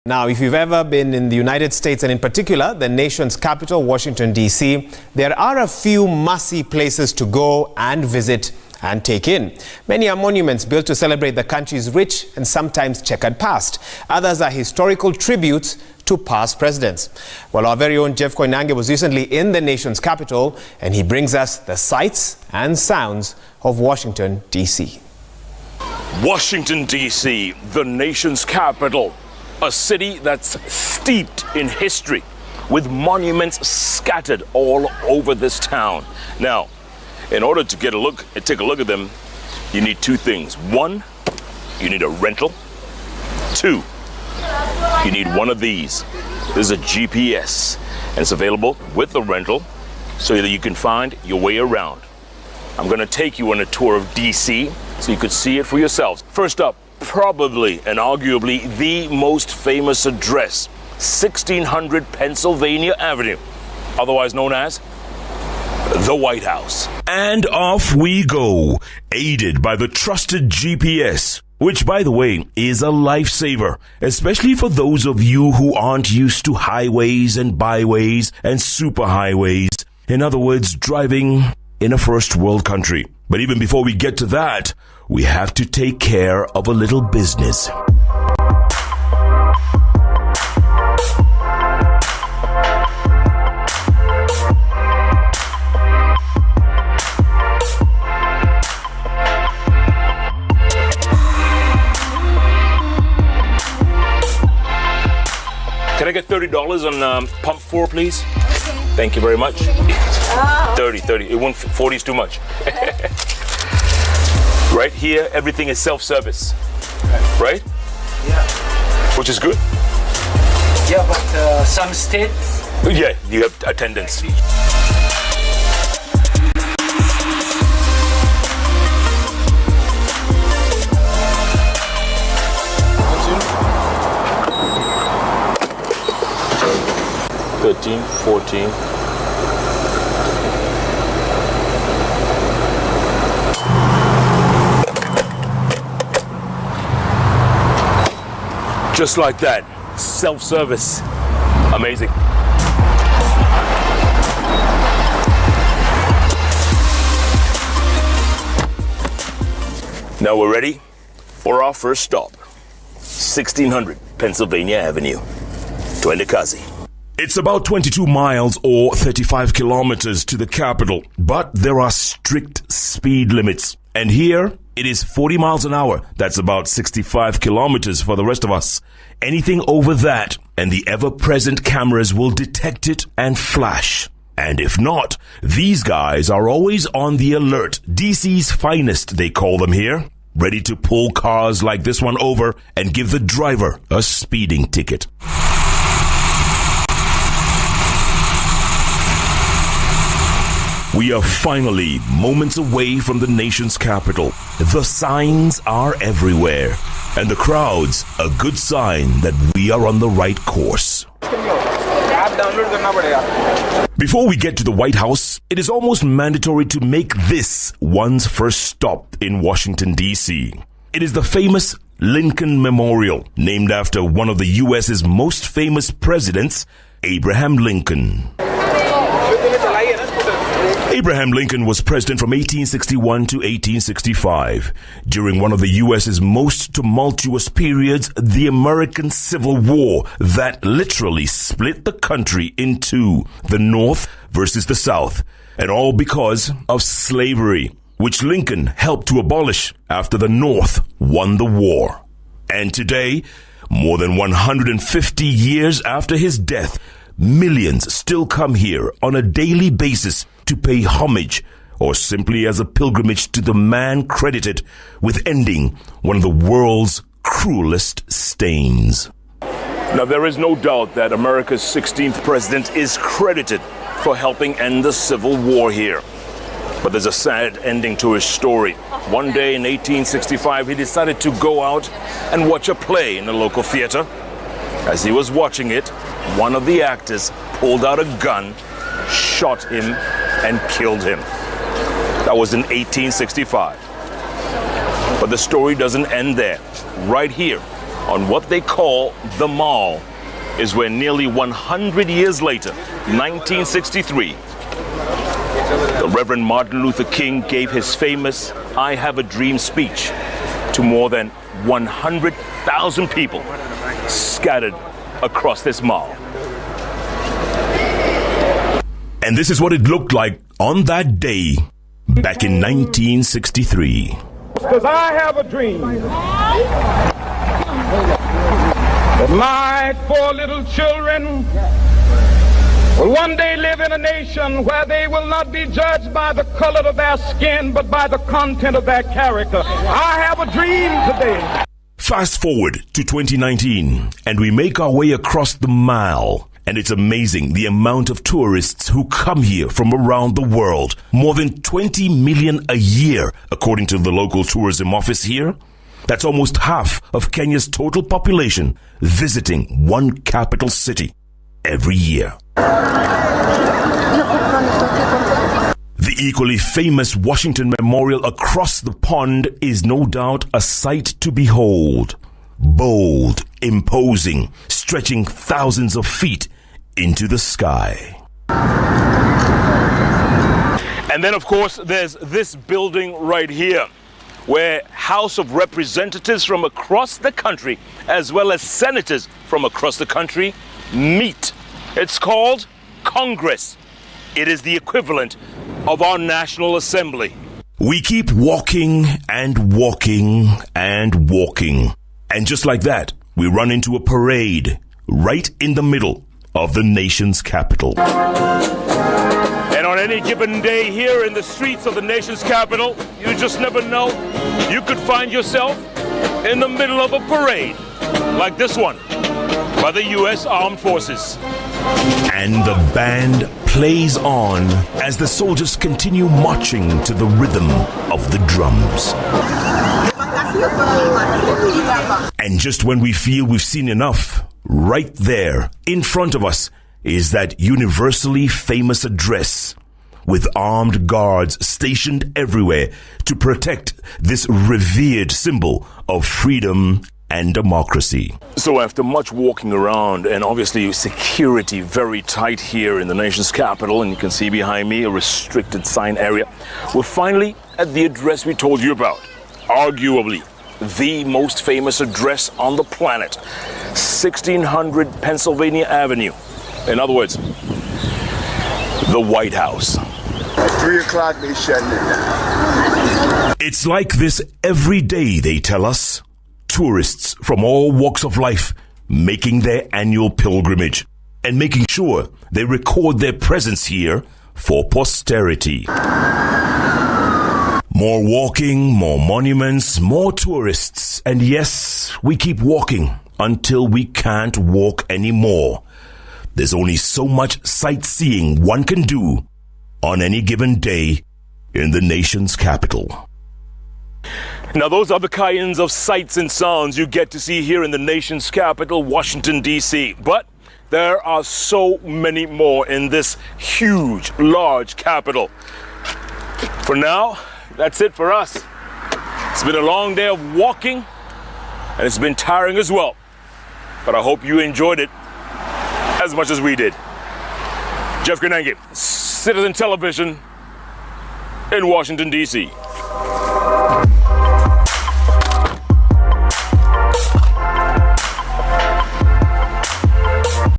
Now, if you've ever been in the United States, and in particular the nation's capital, Washington, D.C., there are a few must-see places to go and visit and take in. Many are monuments built to celebrate the country's rich and sometimes checkered past. Others are historical tributes to past presidents. Well, our very own Jeff Koinange was recently in the nation's capital, and he brings us the sights and sounds of Washington, D.C. Washington, D.C., the nation's capital. A city that's steeped in history, with monuments scattered all over this town. Now, in order to take a look at them, you need two things. One, you need a rental. Two, you need one of these. This is a GPS, and it's available with the rental so that you can find your way around. I'm gonna take you on a tour of DC so you could see it for yourselves. First up, probably and arguably the most famous address, 1600 Pennsylvania Avenue, otherwise known as the White House. And off we go, aided by the trusted GPS, which, by the way, is a lifesaver, especially for those of you who aren't used to highways and byways and superhighways. In other words, driving in a first world country. But even before we get to that, we have to take care of a little business. Can I get $30 on pump 4, please? Okay. Thank you very much. 30. It won't, 40 is too much. Right here, everything is self-service, right? Yeah. Which is good. Yeah, but some states. Yeah, you have attendance. $13, $14. Just like that, self-service, amazing. Now we're ready for our first stop, 1600 Pennsylvania Avenue, Koinange. It's about 22 miles or 35 kilometers to the capital, but there are strict speed limits. And here, it is 40 miles an hour. That's about 65 kilometers for the rest of us. Anything over that, and the ever-present cameras will detect it and flash. And if not, these guys are always on the alert. DC's finest, they call them here. Ready to pull cars like this one over and give the driver a speeding ticket. We are finally moments away from the nation's capital. The signs are everywhere, and the crowds a good sign that we are on the right course. Before we get to the White House, it is almost mandatory to make this one's first stop in Washington, D.C. It is the famous Lincoln Memorial, named after one of the U.S.'s most famous presidents, Abraham Lincoln. Abraham Lincoln was president from 1861 to 1865. During one of the U.S.'s most tumultuous periods, the American Civil War, that literally split the country in two, the North versus the South, and all because of slavery, which Lincoln helped to abolish after the North won the war. And today, more than 150 years after his death, millions still come here on a daily basis to pay homage, or simply as a pilgrimage to the man credited with ending one of the world's cruelest stains. Now, there is no doubt that America's 16th president is credited for helping end the Civil War here. But there's a sad ending to his story. One day in 1865, he decided to go out and watch a play in a local theater. As he was watching it, one of the actors pulled out a gun, shot him, and killed him. That was in 1865. But the story doesn't end there. Right here on what they call the Mall is where nearly 100 years later, 1963, the Reverend Martin Luther King gave his famous I Have a Dream speech to more than 100,000 people scattered across this mall. And this is what it looked like on that day back in 1963. Because I have a dream that my poor little children will one day live in a nation where they will not be judged by the color of their skin, but by the content of their character. I have a dream today. Fast forward to 2019, and we make our way across the mile. And it's amazing the amount of tourists who come here from around the world. More than 20 million a year, according to the local tourism office here. That's almost half of Kenya's total population visiting one capital city every year. The equally famous Washington Memorial across the pond is no doubt a sight to behold. Bold, imposing, stretching thousands of feet into the sky. And then, of course, there's this building right here, where House of Representatives from across the country, as well as senators from across the country, meet. It's called Congress. It is the equivalent of our National Assembly. We keep walking and walking and walking. And just like that, we run into a parade right in the middle of the nation's capital. And on any given day here in the streets of the nation's capital, you just never know. You could find yourself in the middle of a parade like this one by the U.S. Armed Forces. And the band plays on as the soldiers continue marching to the rhythm of the drums. And just when we feel we've seen enough, right there in front of us is that universally famous address with armed guards stationed everywhere to protect this revered symbol of freedom and democracy. So after much walking around and obviously security very tight here in the nation's capital, and you can see behind me a restricted sign area, we're finally at the address we told you about. Arguably the most famous address on the planet, 1600 Pennsylvania Avenue. In other words, the White House. At 3 o'clock they shut it down. It's like this every day, they tell us. Tourists from all walks of life making their annual pilgrimage and making sure they record their presence here for posterity. More walking, more monuments, more tourists. And yes, we keep walking until we can't walk anymore. There's only so much sightseeing one can do on any given day in the nation's capital. Now, those are the kinds of sights and sounds you get to see here in the nation's capital, Washington, D.C. But there are so many more in this huge, large capital. For now, that's it for us. It's been a long day of walking, and it's been tiring as well. But I hope you enjoyed it as much as we did. Jeff Koinange, Citizen Television in Washington, D.C.